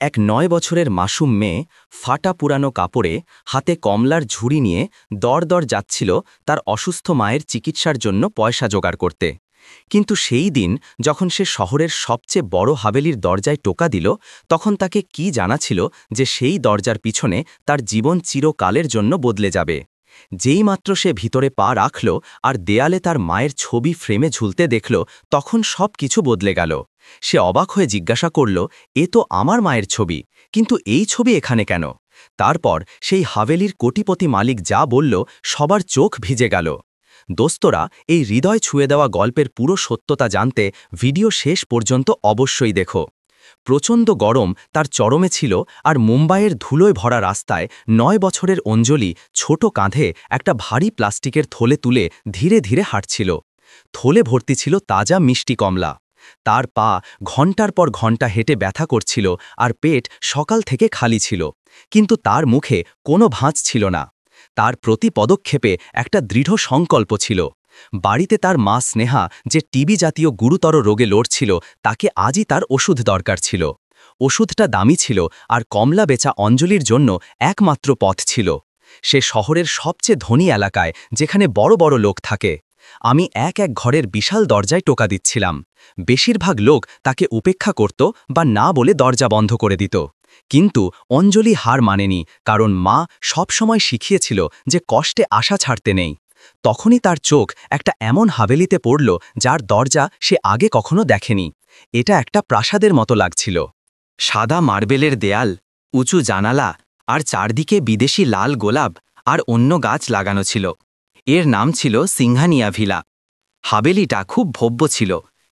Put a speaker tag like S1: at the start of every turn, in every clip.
S1: এক ৯ বছরের মাসুম মেয়ে ফাটা পুরানো কাপড়ে হাতে কমলার ঝুড়ি নিয়ে দর যাচ্ছিল তার অসুস্থ মায়ের চিকিৎসার জন্য পয়সা জোগাড় করতে। কিন্তু সেই দিন যখন সে শহরের সবচেয়ে বড় হাভেলির দরজায় টোকা দিল, তখন তাকে কি জানা ছিল যে সেই দরজার পিছনে তার জীবন চিরকালের জন্য বদলে যাবে। যেইমাত্র সে ভিতরে পা রাখল আর দেয়ালে তার মায়ের ছবি ফ্রেমে ঝুলতে দেখল, তখন সব কিছু বদলে গেল। সে অবাক হয়ে জিজ্ঞাসা করল, এ তো আমার মায়ের ছবি, কিন্তু এই ছবি এখানে কেন? তারপর সেই হাভেলির কোটিপতি মালিক যা বলল, সবার চোখ ভিজে গেল। দোস্তরা, এই হৃদয় ছুঁয়ে দেওয়া গল্পের পুরো সত্যতা জানতে ভিডিও শেষ পর্যন্ত অবশ্যই দেখো। প্রচণ্ড গরম তার চরমে ছিল, আর মুম্বাইয়ের ধুলোয় ভরা রাস্তায় ৯ বছরের অঞ্জলি ছোট কাঁধে একটা ভারী প্লাস্টিকের থলে তুলে ধীরে ধীরে হাঁটছিল। থলে ভর্তি ছিল তাজা মিষ্টি কমলা। তার পা ঘণ্টার পর ঘণ্টা হেঁটে ব্যথা করছিল, আর পেট সকাল থেকে খালি ছিল, কিন্তু তার মুখে কোনো ভাঁজ ছিল না। তার প্রতি পদক্ষেপে একটা দৃঢ় সংকল্প ছিল। বাড়িতে তার মা স্নেহা, যে টিবি জাতীয় গুরুতর রোগে লড়ছিল, তাকে আজই তার ওষুধ দরকার ছিল। ওষুধটা দামি ছিল, আর কমলা বেচা অঞ্জলির জন্য একমাত্র পথ ছিল। সে শহরের সবচেয়ে ধনী এলাকায়, যেখানে বড় বড় লোক থাকে। আমি এক ঘরের বিশাল দরজায় টোকা দিচ্ছিলাম। বেশিরভাগ লোক তাকে উপেক্ষা করত বা না বলে দরজা বন্ধ করে দিত। কিন্তু অঞ্জলি হার মানেনি, কারণ মা সবসময় শিখিয়েছিল যে কষ্টে আশা ছাড়তে নেই। তখনই তার চোখ একটা এমন হাভেলিতে পড়ল, যার দরজা সে আগে কখনো দেখেনি। এটা একটা প্রাসাদের মতো লাগছিল। সাদা মার্বেলের দেয়াল, উঁচু জানালা, আর চারদিকে বিদেশি লাল গোলাপ আর অন্য গাছ লাগানো ছিল। এর নাম ছিল সিংহানিয়া ভিলা। হাভেলিটা খুব ভব্য ছিল,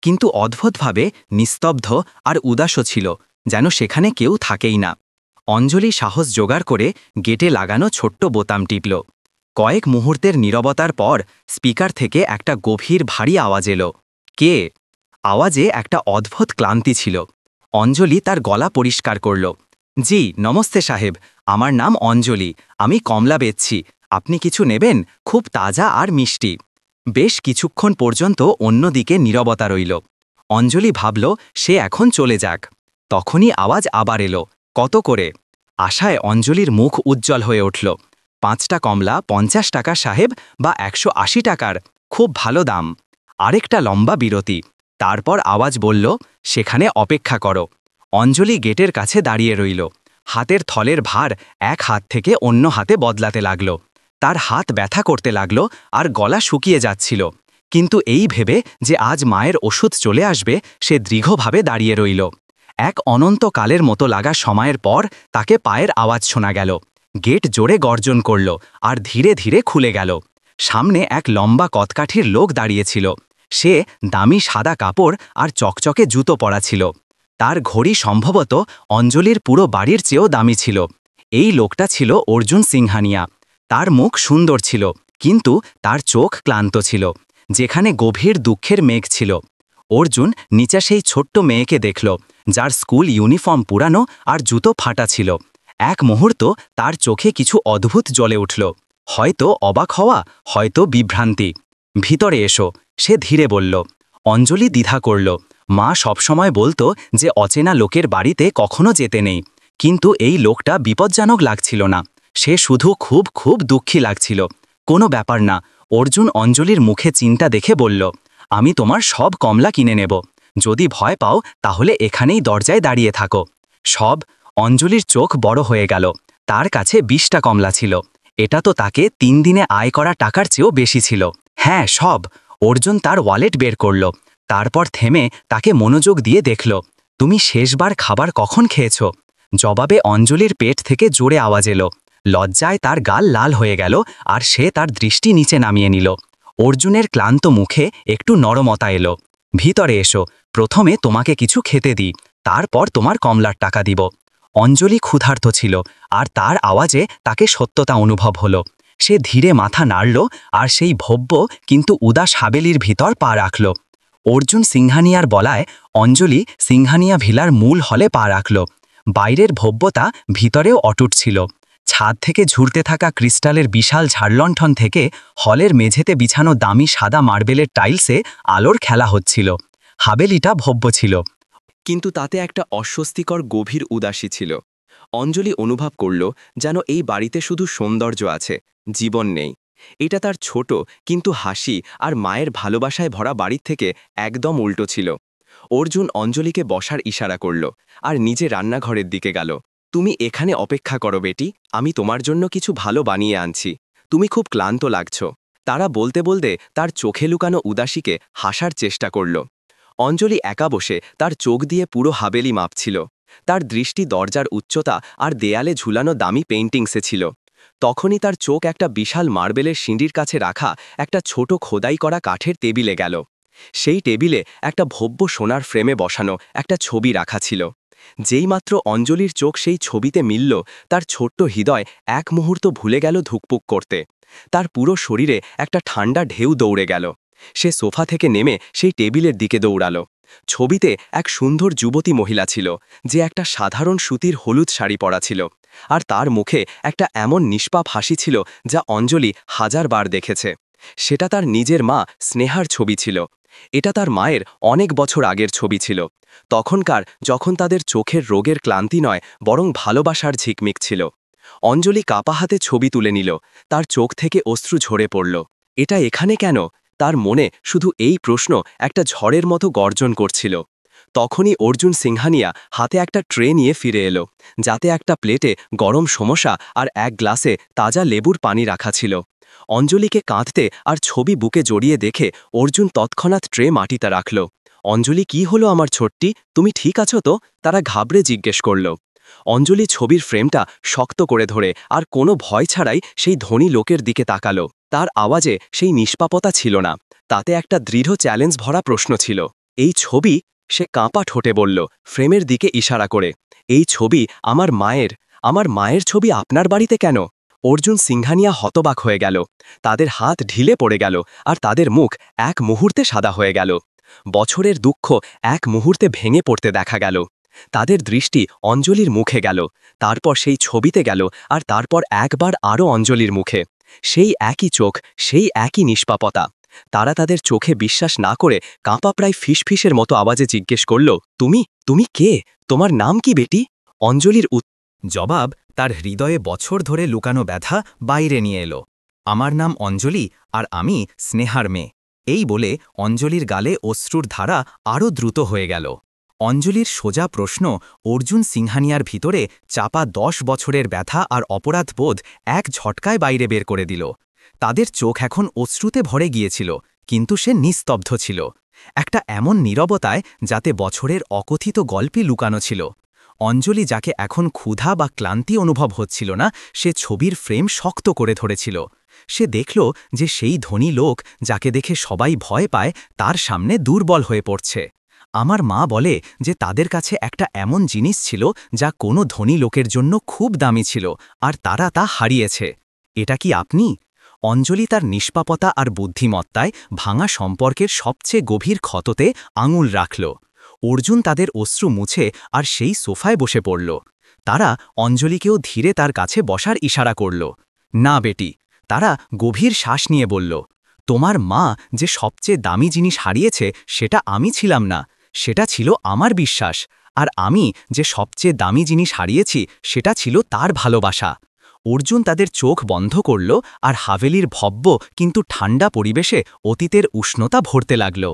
S1: কিন্তু অদ্ভুতভাবে নিস্তব্ধ আর উদাসও ছিল, যেন সেখানে কেউ থাকেই না। অঞ্জলি সাহস জোগাড় করে গেটে লাগানো ছোট্ট বোতাম টিপল। কয়েক মুহূর্তের নীরবতার পর স্পিকার থেকে একটা গভীর ভারী আওয়াজ এলো। কে? আওয়াজে একটা অদ্ভুত ক্লান্তি ছিল। অঞ্জলি তার গলা পরিষ্কার করল। জি নমস্তে সাহেব, আমার নাম অঞ্জলি, আমি কমলা বেচছি। আপনি কিছু নেবেন? খুব তাজা আর মিষ্টি। বেশ কিছুক্ষণ পর্যন্ত অন্যদিকে নীরবতা রইল। অঞ্জলি ভাবল সে এখন চলে যাক। তখনই আওয়াজ আবার এলো, কত করে? আশায় অঞ্জলির মুখ উজ্জ্বল হয়ে উঠল। 5টা কমলা 50 টাকা সাহেব, বা 180 টাকার? খুব ভালো দাম। আরেকটা লম্বা বিরতি। তারপর আওয়াজ বলল, সেখানে অপেক্ষা করো। অঞ্জলি গেটের কাছে দাঁড়িয়ে রইল। হাতের থলের ভার এক হাত থেকে অন্য হাতে বদলাতে লাগল। তার হাত ব্যথা করতে লাগল, আর গলা শুকিয়ে যাচ্ছিল। কিন্তু এই ভেবে যে আজ মায়ের ওষুধ চলে আসবে, সে দৃঢ়ভাবে দাঁড়িয়ে রইল। এক অনন্তকালের মতো লাগা সময়ের পর তাকে পায়ের আওয়াজ শোনা গেল। গেট জোরে গর্জন করল, আর ধীরে ধীরে খুলে গেল। সামনে এক লম্বা কতকাঠির লোক দাঁড়িয়েছিল। সে দামি সাদা কাপড় আর চকচকে জুতো পরা ছিল। তার ঘড়ি সম্ভবত অঞ্জলির পুরো বাড়ির চেয়েও দামি ছিল। এই লোকটা ছিল অর্জুন সিংহানিয়া। তার মুখ সুন্দর ছিল, কিন্তু তার চোখ ক্লান্ত ছিল, যেখানে গভীর দুঃখের মেঘ ছিল। অর্জুন নিচে সেই ছোট্ট মেয়েকে দেখল, যার স্কুল ইউনিফর্ম পুরানো আর জুতো ফাটা ছিল। এক মুহূর্ত তার চোখে কিছু অদ্ভুত জ্বলে উঠল, হয়তো অবাক হওয়া, হয়তো বিভ্রান্তি। ভিতরে এসো, সে ধীরে বলল। অঞ্জলি দ্বিধা করল। মা সবসময় বলতো যে অচেনা লোকের বাড়িতে কখনো যেতে নেই, কিন্তু এই লোকটা বিপজ্জনক লাগছিল না। সে শুধু খুব খুব দুঃখী লাগছিল। কোনো ব্যাপার না, অর্জুন অঞ্জলির মুখে চিন্তা দেখে বলল, আমি তোমার সব কমলা কিনে নেব। যদি ভয় পাও তাহলে এখানেই দরজায় দাঁড়িয়ে থাকো। সব? অঞ্জলির চোখ বড় হয়ে গেল। তার কাছে 20টা কমলা ছিল। এটা তো তাকে 3 দিনে আয় করা টাকার চেয়েও বেশি ছিল। হ্যাঁ, সব। অর্জুন তার ওয়ালেট বের করল। তারপর থেমে তাকে মনোযোগ দিয়ে দেখল। তুমি শেষবার খাবার কখন খেয়েছ? জবাবে অঞ্জলির পেট থেকে জোরে আওয়াজ এলো। লজ্জায় তার গাল লাল হয়ে গেল, আর সে তার দৃষ্টি নিচে নামিয়ে নিল। অর্জুনের ক্লান্ত মুখে একটু নরমতা এলো। ভিতরে এসো, প্রথমে তোমাকে কিছু খেতে দিই, তারপর তোমার কমলার টাকা দিব। অঞ্জলি ক্ষুধার্ত ছিল, আর তার আওয়াজে তাকে সত্যতা অনুভব হলো। সে ধীরে মাথা নাড়ল, আর সেই ভব্য কিন্তু উদাস হাভেলির ভিতর পা রাখল। অর্জুন সিংহানিয়ার বলায় অঞ্জলি সিংহানিয়া ভিলার মূল হলে পা রাখল। বাইরের ভব্যতা ভিতরেও অটুট ছিল। ছাদ থেকে ঝুরতে থাকা ক্রিস্টালের বিশাল ঝাড়লণ্ঠন থেকে হলের মেঝেতে বিছানো দামি সাদা মার্বেলের টাইলসে আলোর খেলা হচ্ছিল। হাভেলিটা ভব্য ছিল, কিন্তু তাতে একটা অস্বস্তিকর গভীর উদাসী ছিল। অঞ্জলি অনুভব করল যেন এই বাড়িতে শুধু সৌন্দর্য আছে, জীবন নেই। এটা তার ছোট কিন্তু হাসি আর মায়ের ভালোবাসায় ভরা বাড়ির থেকে একদম উল্টো ছিল। অর্জুন অঞ্জলিকে বসার ইশারা করল আর নিজে রান্নাঘরের দিকে গেল। তুমি এখানে অপেক্ষা করো বেটি, আমি তোমার জন্য কিছু ভালো বানিয়ে আনছি। তুমি খুব ক্লান্ত লাগছ। তারা বলতে বলতে তার চোখে লুকানো উদাসীকে হাসার চেষ্টা করল। অঞ্জলি একা বসে তার চোখ দিয়ে পুরো হাবেলি মাপছিল। তার দৃষ্টি দরজার উচ্চতা আর দেয়ালে ঝুলানো দামি পেইন্টিংসে ছিল। তখনই তার চোখ একটা বিশাল মার্বেলের সিঁড়ির কাছে রাখা একটা ছোট খোদাই করা কাঠের টেবিলে গেল। সেই টেবিলে একটা ভব্য সোনার ফ্রেমে বসানো একটা ছবি রাখা ছিল। যেইমাত্র অঞ্জলির চোখ সেই ছবিতে মিলল, তার ছোট্ট হৃদয় এক মুহূর্ত ভুলে গেল ধুকপুক করতে। তার পুরো শরীরে একটা ঠান্ডা ঢেউ দৌড়ে গেল। সে সোফা থেকে নেমে সেই টেবিলের দিকে দৌড়ালো। ছবিতে এক সুন্দর যুবতী মহিলা ছিল, যে একটা সাধারণ সুতির হলুদ শাড়ি পরা ছিল। আর তার মুখে একটা এমন নিষ্পাপ হাসি ছিল যা অঞ্জলি হাজারবার দেখেছে। সেটা তার নিজের মা স্নেহার ছবি ছিল। এটা তার মায়ের অনেক বছর আগের ছবি ছিল, তখনকার যখন তাদের চোখের রোগের ক্লান্তি নয় বরং ভালোবাসার ঝিকমিক ছিল। অঞ্জলি কাপা হাতে ছবি তুলে নিল। তার চোখ থেকে অশ্রু ঝরে পড়ল। এটা এখানে কেন? তার মনে শুধু এই প্রশ্ন একটা ঝড়ের মতো গর্জন করছিল। তখনই অর্জুন সিংহানিয়া হাতে একটা ট্রে নিয়ে ফিরে এলো, যাতে একটা প্লেটে গরম সমোসা আর এক গ্লাসে তাজা লেবুর পানি রাখা ছিল। অঞ্জলিকে কাঁদতে আর ছবি বুকে জড়িয়ে দেখে অর্জুন তৎক্ষণাৎ ট্রে মাটিতে রাখল। অঞ্জলি, কি হলো আমার ছোট্টি, তুমি ঠিক আছো তো? তারা ঘাবড়ে জিজ্ঞেস করল। অঞ্জলি ছবির ফ্রেমটা শক্ত করে ধরে আর কোনো ভয় ছাড়াই সেই ধনী লোকের দিকে তাকালো। তার আওয়াজে সেই নিষ্পাপতা ছিল না, তাতে একটা দৃঢ় চ্যালেঞ্জ ভরা প্রশ্ন ছিল। এই ছবি? সে কাঁপা ঠোঁটে বলল, ফ্রেমের দিকে ইশারা করে। এই ছবি আমার মায়ের। আমার মায়ের ছবি আপনার বাড়িতে কেন? অর্জুন সিংহানিয়া হতবাক হয়ে গেল। তাদের হাত ঢিলে পড়ে গেল আর তাদের মুখ এক মুহূর্তে সাদা হয়ে গেল। বছরের দুঃখ এক মুহূর্তে ভেঙে পড়তে দেখা গেল। তাদের দৃষ্টি অঞ্জলির মুখে গেল, তারপর সেই ছবিতে গেল, আর তারপর একবার আরও অঞ্জলির মুখে। সেই একই চোখ, সেই একই নিষ্পাপতা। তারা তাদের চোখে বিশ্বাস না করে কাঁপা প্রায় ফিসফিসের মতো আওয়াজে জিজ্ঞেস করল, তুমি তুমি কে? তোমার নাম কি বেটি? অঞ্জলির জবাব তার হৃদয়ে বছর ধরে লুকানো ব্যথা বাইরে নিয়ে এলো। আমার নাম অঞ্জলি, আর আমি স্নেহার মেয়ে। এই বলে অঞ্জলির গালে অশ্রুর ধারা আরও দ্রুত হয়ে গেল। অঞ্জলির সোজা প্রশ্ন অর্জুন সিংহানিয়ার ভিতরে চাপা 10 বছরের ব্যথা আর অপরাধবোধ এক ঝটকায় বাইরে বের করে দিল। তাদের চোখ এখন অশ্রুতে ভরে গিয়েছিল, কিন্তু সে নিস্তব্ধ ছিল। একটা এমন নীরবতায় যাতে বছরের অকথিত গল্পই লুকানো ছিল। অঞ্জলি, যাকে এখন ক্ষুধা বা ক্লান্তি অনুভব হচ্ছিল না, সে ছবির ফ্রেম শক্ত করে ধরেছিল। সে দেখল যে সেই ধনী লোক, যাকে দেখে সবাই ভয় পায়, তার সামনে দুর্বল হয়ে পড়ছে। আমার মা বলে যে তাদের কাছে একটা এমন জিনিস ছিল যা কোনো ধনী লোকের জন্য খুব দামি ছিল, আর তারা তা হারিয়েছে। এটা কি আপনি? অঞ্জলি তার নিষ্পাপতা আর বুদ্ধিমত্তায় ভাঙা সম্পর্কের সবচেয়ে গভীর ক্ষততে আঙুল রাখল। অর্জুন তাদের অশ্রু মুছে আর সেই সোফায় বসে পড়ল। তারা অঞ্জলিকেও ধীরে তার কাছে বসার ইশারা করল। না বেটি, তারা গভীর শ্বাস নিয়ে বলল, তোমার মা যে সবচেয়ে দামি জিনিস হারিয়েছে সেটা আমি ছিলাম না, সেটা ছিল আমার বিশ্বাস। আর আমি যে সবচেয়ে দামি জিনিস হারিয়েছি সেটা ছিল তার ভালোবাসা। অর্জুন তাদের চোখ বন্ধ করল আর হাভেলির ভব্য কিন্তু ঠান্ডা পরিবেশে অতীতের উষ্ণতা ভরতে লাগল।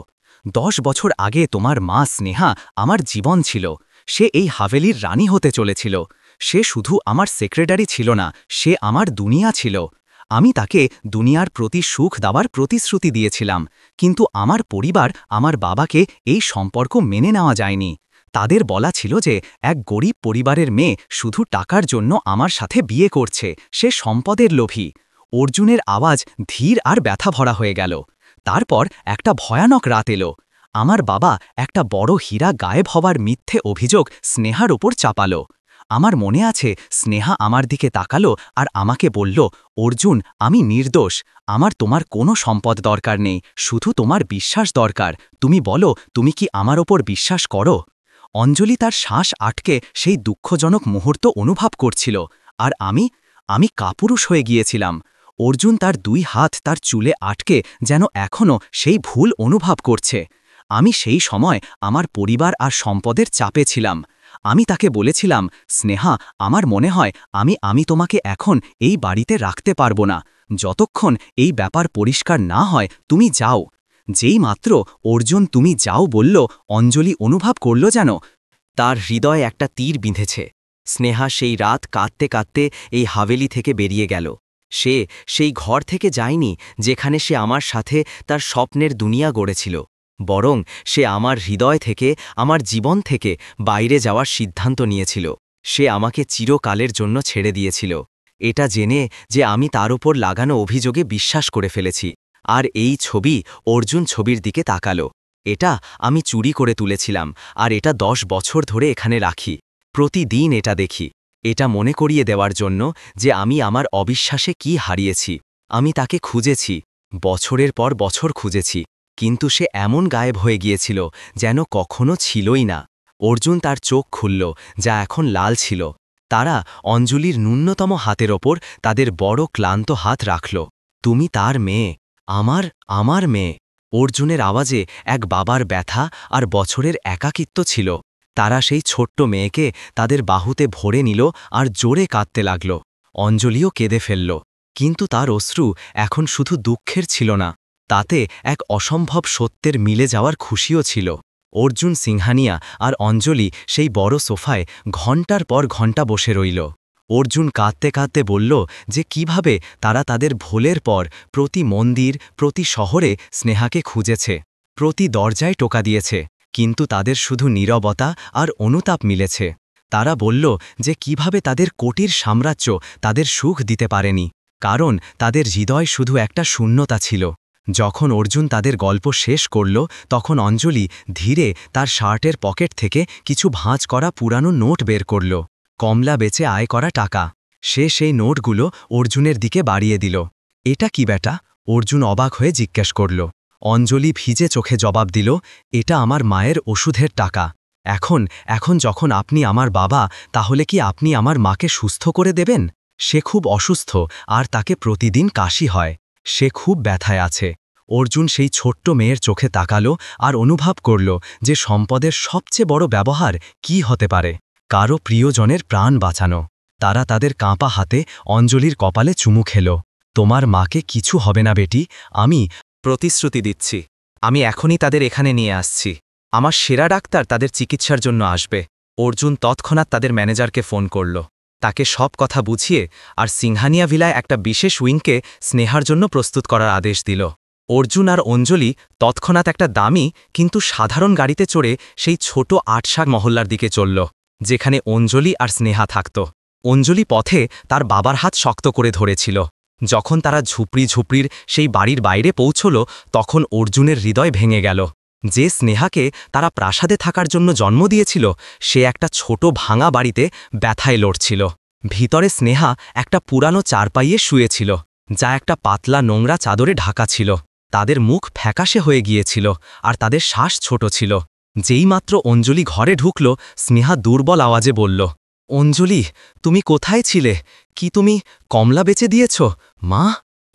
S1: 10 বছর আগে তোমার মা স্নেহা আমার জীবন ছিল। সে এই হাভেলির রানী হতে চলেছিল। সে শুধু আমার সেক্রেটারি ছিল না, সে আমার দুনিয়া ছিল। আমি তাকে দুনিয়ার প্রতি সুখ দেওয়ার প্রতিশ্রুতি দিয়েছিলাম, কিন্তু আমার পরিবার, আমার বাবাকে এই সম্পর্ক মেনে নেওয়া যায়নি। তাদের বলা ছিল যে এক গরিব পরিবারের মেয়ে শুধু টাকার জন্য আমার সাথে বিয়ে করছে, সে সম্পদের লোভী। অর্জুনের আওয়াজ ধীর আর ব্যথা ভরা হয়ে গেল। তারপর একটা ভয়ানক রাত এলো। আমার বাবা একটা বড় হীরা গায়েব হওয়ার মিথ্যে অভিযোগ স্নেহার ওপর চাপালো। আমার মনে আছে, স্নেহা আমার দিকে তাকালো আর আমাকে বলল, অর্জুন, আমি নির্দোষ। আমার তোমার কোনো সম্পদ দরকার নেই, শুধু তোমার বিশ্বাস দরকার। তুমি বলো, তুমি কি আমার ওপর বিশ্বাস করো? অঞ্জলি তার শ্বাস আটকে সেই দুঃখজনক মুহূর্ত অনুভব করছিল, আর আমি কাপুরুষ হয়ে গিয়েছিলাম। অর্জুন তার 2 হাত তার চুলে আটকে যেন এখনও সেই ভুল অনুভব করছে। আমি সেই সময় আমার পরিবার আর সম্পদের চাপে ছিলাম। আমি তাকে বলেছিলাম, স্নেহা, আমার মনে হয় আমি তোমাকে এখন এই বাড়িতে রাখতে পারবো না। যতক্ষণ এই ব্যাপার পরিষ্কার না হয় তুমি যাও। যেই মাত্র অর্জুন তুমি যাও বলল, অঞ্জলি অনুভব করল যেন তার হৃদয়ে একটা তীর বিঁধেছে। স্নেহা সেই রাত কাঁদতে কাঁদতে এই হাভেলি থেকে বেরিয়ে গেল। সে সেই ঘর থেকে যায়নি যেখানে সে আমার সাথে তার স্বপ্নের দুনিয়া গড়েছিল, বরং সে আমার হৃদয় থেকে, আমার জীবন থেকে বাইরে যাওয়ার সিদ্ধান্ত নিয়েছিল। সে আমাকে চিরকালের জন্য ছেড়ে দিয়েছিল, এটা জেনে যে আমি তার উপর লাগানো অভিযোগে বিশ্বাস করে ফেলেছি। আর এই ছবি, অর্জুন ছবির দিকে তাকালো। এটা আমি চুরি করে তুলেছিলাম, আর এটা 10 বছর ধরে এখানে রাখি। প্রতিদিন এটা দেখি, এটা মনে করিয়ে দেওয়ার জন্য যে আমি আমার অবিশ্বাসে কি হারিয়েছি। আমি তাকে খুঁজেছি, বছরের পর বছর খুঁজেছি, কিন্তু সে এমন গায়েব হয়ে গিয়েছিল যেন কখনো ছিলই না। অর্জুন তার চোখ খুলল, যা এখন লাল ছিল। তারা অঞ্জলির ন্যূনতম হাতের ওপর তাদের বড় ক্লান্ত হাত রাখল। তুমি তার মেয়ে, আমার মেয়ে। অর্জুনের আওয়াজে এক বাবার ব্যথা আর বছরের একাকিত্ব ছিল। তারা সেই ছোট্ট মেয়েকে তাদের বাহুতে ভরে নিল আর জোরে কাঁদতে লাগল। অঞ্জলিও কেঁদে ফেলল, কিন্তু তার অশ্রু এখন শুধু দুঃখের ছিল না, তাতে এক অসম্ভব সত্যের মিলে যাওয়ার খুশিও ছিল। অর্জুন সিংহানিয়া আর অঞ্জলি সেই বড় সোফায় ঘণ্টার পর ঘণ্টা বসে রইল। অর্জুন কাঁদতে কাঁদতে বলল যে কিভাবে তারা তাদের ভুলের পর প্রতি মন্দির, প্রতি শহরে স্নেহাকে খুঁজেছে, প্রতি দরজায় টোকা দিয়েছে, কিন্তু তাদের শুধু নীরবতা আর অনুতাপ মিলেছে। তারা বলল যে কিভাবে তাদের কোটির সাম্রাজ্য তাদের সুখ দিতে পারেনি, কারণ তাদের হৃদয় শুধু একটা শূন্যতা ছিল। যখন অর্জুন তাদের গল্প শেষ করল, তখন অঞ্জলি ধীরে তার শার্টের পকেট থেকে কিছু ভাঁজ করা পুরানো নোট বের করল, কমলা বেচে আয় করা টাকা। সে সেই নোটগুলো অর্জুনের দিকে বাড়িয়ে দিল। এটা কি বেটা? অর্জুন অবাক হয়ে জিজ্ঞেস করল। অঞ্জলি ভিজে চোখে জবাব দিল, এটা আমার মায়ের ওষুধের টাকা। এখন যখন আপনি আমার বাবা, তাহলে কি আপনি আমার মাকে সুস্থ করে দেবেন? সে খুব অসুস্থ আর তাকে প্রতিদিন কাশি হয়। সে খুব ব্যথায় আছে। অর্জুন সেই ছোট্ট মেয়ের চোখে তাকালো আর অনুভব করল যে সম্পদের সবচেয়ে বড় ব্যবহার কি হতে পারে, কারো প্রিয়জনের প্রাণ বাঁচানো। তারা তাদের কাঁপা হাতে অঞ্জলির কপালে চুমু খেল। তোমার মাকে কিছু হবে না বেটি, আমি প্রতিশ্রুতি দিচ্ছি। আমি এখনই তাদের এখানে নিয়ে আসছি। আমার সেরা ডাক্তার তাদের চিকিৎসার জন্য আসবে। অর্জুন তৎক্ষণাৎ তাদের ম্যানেজারকে ফোন করল, তাকে সব কথা বুঝিয়ে আর সিংহানিয়া ভিলায় একটা বিশেষ উইংকে স্নেহার জন্য প্রস্তুত করার আদেশ দিল। অর্জুন আর অঞ্জলি তৎক্ষণাৎ একটা দামি কিন্তু সাধারণ গাড়িতে চড়ে সেই ছোট আটশাগ মহল্লার দিকে চলল, যেখানে অঞ্জলি আর স্নেহা থাকত। অঞ্জলি পথে তার বাবার হাত শক্ত করে ধরেছিল। যখন তারা ঝুপড়ির সেই বাড়ির বাইরে পৌঁছল, তখন অর্জুনের হৃদয় ভেঙে গেল। যে স্নেহাকে তারা প্রাসাদে থাকার জন্য জন্ম দিয়েছিল, সে একটা ছোট ভাঙা বাড়িতে ব্যথায় লড়ছিল। ভিতরে স্নেহা একটা পুরানো চারপাইয়ে শুয়েছিল, যা একটা পাতলা নোংরা চাদরে ঢাকা ছিল। তাদের মুখ ফ্যাকাশে হয়ে গিয়েছিল আর তাদের শ্বাস ছোট ছিল। যেইমাত্র অঞ্জলি ঘরে ঢুকল, স্নেহা দুর্বল আওয়াজে বলল, অঞ্জলি, তুমি কোথায় ছিলে? কি তুমি কমলা বেচে দিয়েছ? মা?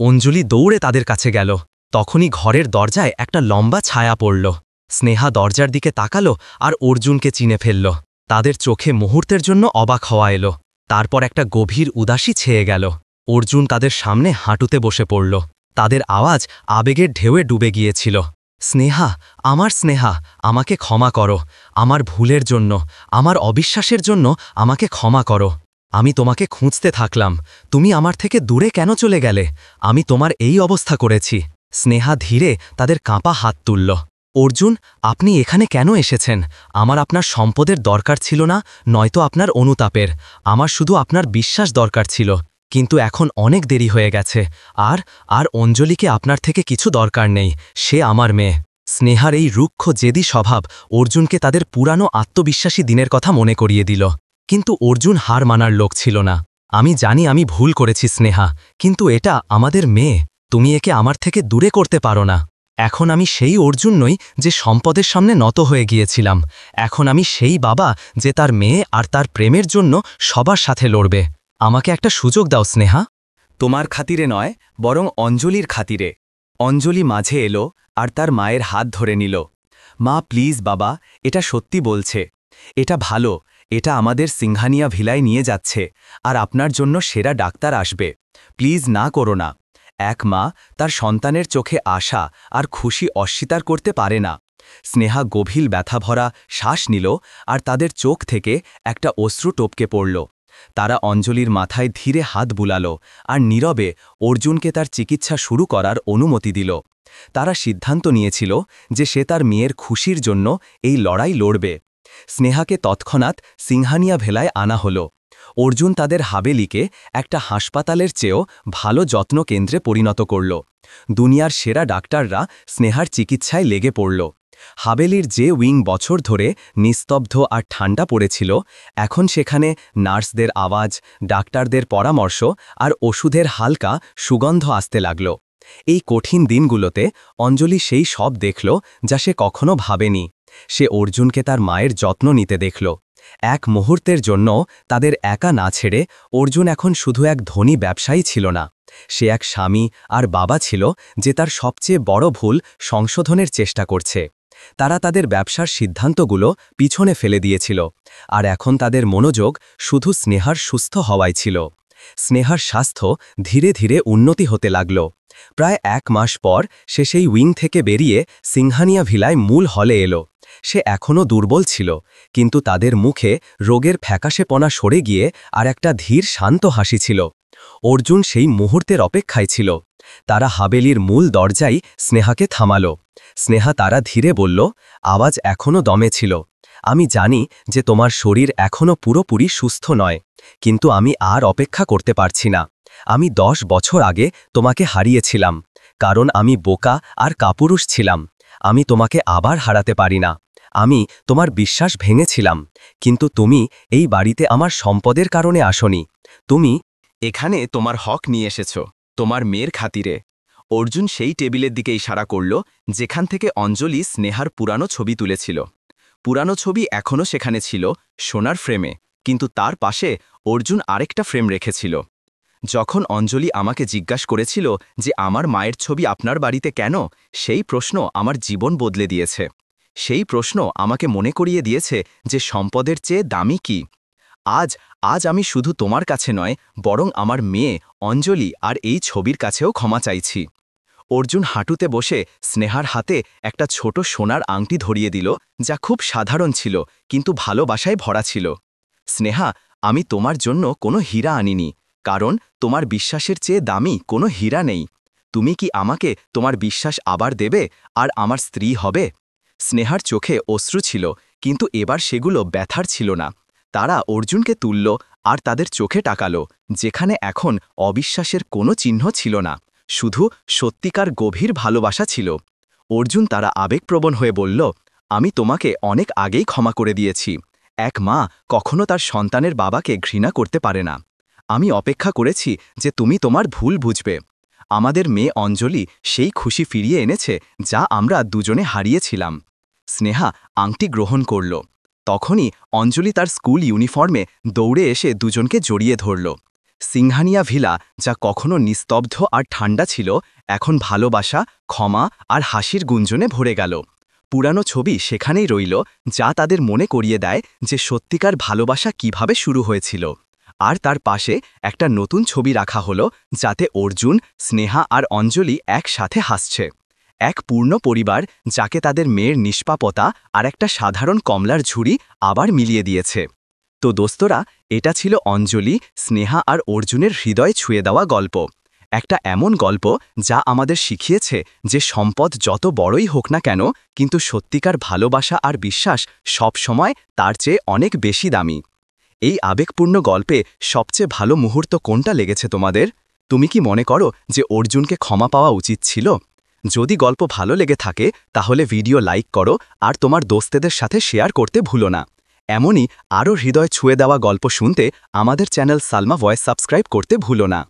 S1: অঞ্জলি দৌড়ে তাদের কাছে গেল। তখনই ঘরের দরজায় একটা লম্বা ছায়া পড়ল। স্নেহা দরজার দিকে তাকালো আর অর্জুনকে চিনে ফেলল। তাদের চোখে মুহূর্তের জন্য অবাক হওয়া এলো, তারপর একটা গভীর উদাসী ছেয়ে গেল। অর্জুন তাদের সামনে হাঁটুতে বসে পড়ল। তাদের আওয়াজ আবেগের ঢেউয়ে ডুবে গিয়েছিল। স্নেহা, আমার স্নেহা, আমাকে ক্ষমা করো। আমার ভুলের জন্য, আমার অবিশ্বাসের জন্য আমাকে ক্ষমা করো। আমি তোমাকে খুঁজতে থাকলাম, তুমি আমার থেকে দূরে কেন চলে গেলে? আমি তোমার এই অবস্থা করেছি। স্নেহা ধীরে তাদের কাঁপা হাত তুলল। অর্জুন, আপনি এখানে কেন এসেছেন? আমার আপনার সম্পদের দরকার ছিল না, নয়তো আপনার অনুতাপের। আমার শুধু আপনার বিশ্বাস দরকার ছিল, কিন্তু এখন অনেক দেরি হয়ে গেছে। আর অঞ্জলিকে আপনার থেকে কিছু দরকার নেই, সে আমার মেয়ে। স্নেহার এই রুক্ষ জেদি স্বভাব অর্জুনকে তাদের পুরানো আত্মবিশ্বাসী দিনের কথা মনে করিয়ে দিল। কিন্তু অর্জুন হার মানার লোক ছিল না। আমি জানি আমি ভুল করেছি স্নেহা, কিন্তু এটা আমাদের মেয়ে, তুমি একে আমার থেকে দূরে করতে পারো না। এখন আমি সেই অর্জুন নই যে সম্পদের সামনে নত হয়ে গিয়েছিলাম। এখন আমি সেই বাবা যে তার মেয়ে আর তার প্রেমের জন্য সবার সাথে লড়বে। আমাকে একটা সুযোগ দাও স্নেহা। তোমার খাতিরে নয়, বরং অঞ্জলির খাতিরে। অঞ্জলি মাঝে এলো আর তার মায়ের হাত ধরে নিল। মা প্লিজ বাবা, এটা সত্যি বলছে। এটা ভালো, এটা আমাদের সিংহানিয়া ভিলায় নিয়ে যাচ্ছে, আর আপনার জন্য সেরা ডাক্তার আসবে। প্লিজ না করো না। এক মা তার সন্তানের চোখে আশা আর খুশি অস্বীকার করতে পারে না। স্নেহা গভীর ব্যথাভরা শ্বাস নিল, আর তাদের চোখ থেকে একটা অশ্রু টপকে পড়ল। তারা অঞ্জলির মাথায় ধীরে হাত বুলাল আর নীরবে অর্জুনকে তার চিকিৎসা শুরু করার অনুমতি দিল। তারা সিদ্ধান্ত নিয়েছিল যে সে তার মেয়ের খুশির জন্য এই লড়াই লড়বে। স্নেহাকে তৎক্ষণাৎ সিংহানিয়া ভেলায় আনা হল। অর্জুন তাদের হাবেলিকে একটা হাসপাতালের চেয়েও ভালো যত্ন কেন্দ্রে পরিণত করল। দুনিয়ার সেরা ডাক্তাররা স্নেহার চিকিৎসায় লেগে পড়ল। হাবেলির যে উইং বছর ধরে নিস্তব্ধ আর ঠান্ডা পড়েছিল, এখন সেখানে নার্সদের আওয়াজ, ডাক্তারদের পরামর্শ আর ওষুধের হালকা সুগন্ধ আসতে লাগল। এই কঠিন দিনগুলোতে অঞ্জলি সেই সব দেখল যা সে কখনো ভাবেনি। সে অর্জুনকে তার মায়ের যত্ন নিতে দেখল। এক মুহূর্তের জন্য তাদের একা না ছেড়ে অর্জুন এখন শুধু এক ধনী ব্যবসায়ী ছিল না, সে এক স্বামী আর বাবা ছিল যে তার সবচেয়ে বড় ভুল সংশোধনের চেষ্টা করছে। তারা তাদের ব্যবসার সিদ্ধান্তগুলো পিছনে ফেলে দিয়েছিল, আর এখন তাদের মনোযোগ শুধু স্নেহার সুস্থ হওয়াই ছিল। স্নেহার স্বাস্থ্য ধীরে ধীরে উন্নতি হতে লাগল। প্রায় 1 মাস পর সে সেই উইং থেকে বেরিয়ে সিংহানিয়া ভিলায় মূল হলে এলো। সে এখনও দুর্বল ছিল, কিন্তু তাদের মুখে রোগের ফ্যাকাশেপনা সরে গিয়ে আর একটা ধীর শান্ত হাসি ছিল। অর্জুন সেই মুহূর্তের অপেক্ষায় ছিল। তারা হাবেলির মূল দরজায় স্নেহাকে থামাল। স্নেহা তারা ধীরে বলল, আওয়াজ এখনও দমে ছিল। আমি জানি যে তোমার শরীর এখনও পুরোপুরি সুস্থ নয়, কিন্তু আমি আর অপেক্ষা করতে পারছি না। আমি 10 বছর আগে তোমাকে হারিয়েছিলাম, কারণ আমি বোকা আর কাপুরুষ ছিলাম। আমি তোমাকে আবার হারাতে পারি না। আমি তোমার বিশ্বাস ভেঙেছিলাম, কিন্তু তুমি এই বাড়িতে আমার সম্পদের কারণে আসনি। তুমি এখানে তোমার হক নিয়ে এসেছ, তোমার মেয়ের খাতিরে। অর্জুন সেই টেবিলের দিকে ইশারা করল যেখান থেকে অঞ্জলি স্নেহার পুরানো ছবি তুলেছিল। পুরানো ছবি এখনও সেখানে ছিল, সোনার ফ্রেমে, কিন্তু তার পাশে অর্জুন আরেকটা ফ্রেম রেখেছিল। যখন অঞ্জলি আমাকে জিজ্ঞাসা করেছিল যে আমার মায়ের ছবি আপনার বাড়িতে কেন, সেই প্রশ্ন আমার জীবন বদলে দিয়েছে। সেই প্রশ্ন আমাকে মনে করিয়ে দিয়েছে যে সম্পদের চেয়ে দামি কি। আজ আমি শুধু তোমার কাছে নয়, বরং আমার মেয়ে অঞ্জলি আর এই ছবির কাছেও ক্ষমা চাইছি। অর্জুন হাঁটুতে বসে স্নেহার হাতে একটা ছোট সোনার আংটি ধরিয়ে দিল, যা খুব সাধারণ ছিল কিন্তু ভালোবাসায় ভরা ছিল। স্নেহা, আমি তোমার জন্য কোনো হীরা আনিনি, কারণ তোমার বিশ্বাসের চেয়ে দামি কোনো হীরা নেই। তুমি কি আমাকে তোমার বিশ্বাস আবার দেবে আর আমার স্ত্রী হবে? স্নেহার চোখে অশ্রু ছিল, কিন্তু এবার সেগুলো ব্যথার ছিল না। তারা অর্জুনকে তুলল আর তাদের চোখে তাকালো, যেখানে এখন অবিশ্বাসের কোনো চিহ্ন ছিল না, শুধু সত্যিকার গভীর ভালোবাসা ছিল। অর্জুন তারা আবেগপ্রবণ হয়ে বলল, আমি তোমাকে অনেক আগেই ক্ষমা করে দিয়েছি। এক মা কখনো তার সন্তানের বাবাকে ঘৃণা করতে পারে না। আমি অপেক্ষা করেছি যে তুমি তোমার ভুল বুঝবে। আমাদের মেয়ে অঞ্জলি সেই খুশি ফিরিয়ে এনেছে যা আমরা দুজনে হারিয়েছিলাম। স্নেহা আংটি গ্রহণ করল। তখনই অঞ্জলি তার স্কুল ইউনিফর্মে দৌড়ে এসে দুজনকে জড়িয়ে ধরল। সিংহানিয়া ভিলা, যা কখনো নিস্তব্ধ আর ঠান্ডা ছিল, এখন ভালোবাসা, ক্ষমা আর হাসির গুঞ্জনে ভরে গেল। পুরানো ছবি সেখানেই রইল, যা তাদের মনে করিয়ে দেয় যে সত্যিকার ভালোবাসা কিভাবে শুরু হয়েছিল। আর তার পাশে একটা নতুন ছবি রাখা হলো, যাতে অর্জুন, স্নেহা আর অঞ্জলি একসাথে হাসছে। এক পূর্ণ পরিবার, যাকে তাদের মেয়ের নিষ্পাপতা আর একটা সাধারণ কমলার ঝুড়ি আবার মিলিয়ে দিয়েছে। তো দোস্তরা, এটা ছিল অঞ্জলি, স্নেহা আর অর্জুনের হৃদয় ছুঁয়ে দেওয়া গল্প। একটা এমন গল্প যা আমাদের শিখিয়েছে যে সম্পদ যত বড়ই হোক না কেন, কিন্তু সত্যিকার ভালোবাসা আর বিশ্বাস সব সময় তার চেয়ে অনেক বেশি দামি। এই আবেগপূর্ণ গল্পে সবচেয়ে ভালো মুহূর্ত কোনটা লেগেছে তোমাদের? তুমি কি মনে করো যে অর্জুনকে ক্ষমা পাওয়া উচিত ছিল? যদি গল্প ভালো লেগে থাকে তাহলে ভিডিও লাইক করো আর তোমার দোস্তেদের সাথে শেয়ার করতে ভুলো না। এমনই আরও হৃদয় ছুঁয়ে দেওয়া গল্প শুনতে আমাদের চ্যানেল সালমা ভয়েস সাবস্ক্রাইব করতে ভুলো না।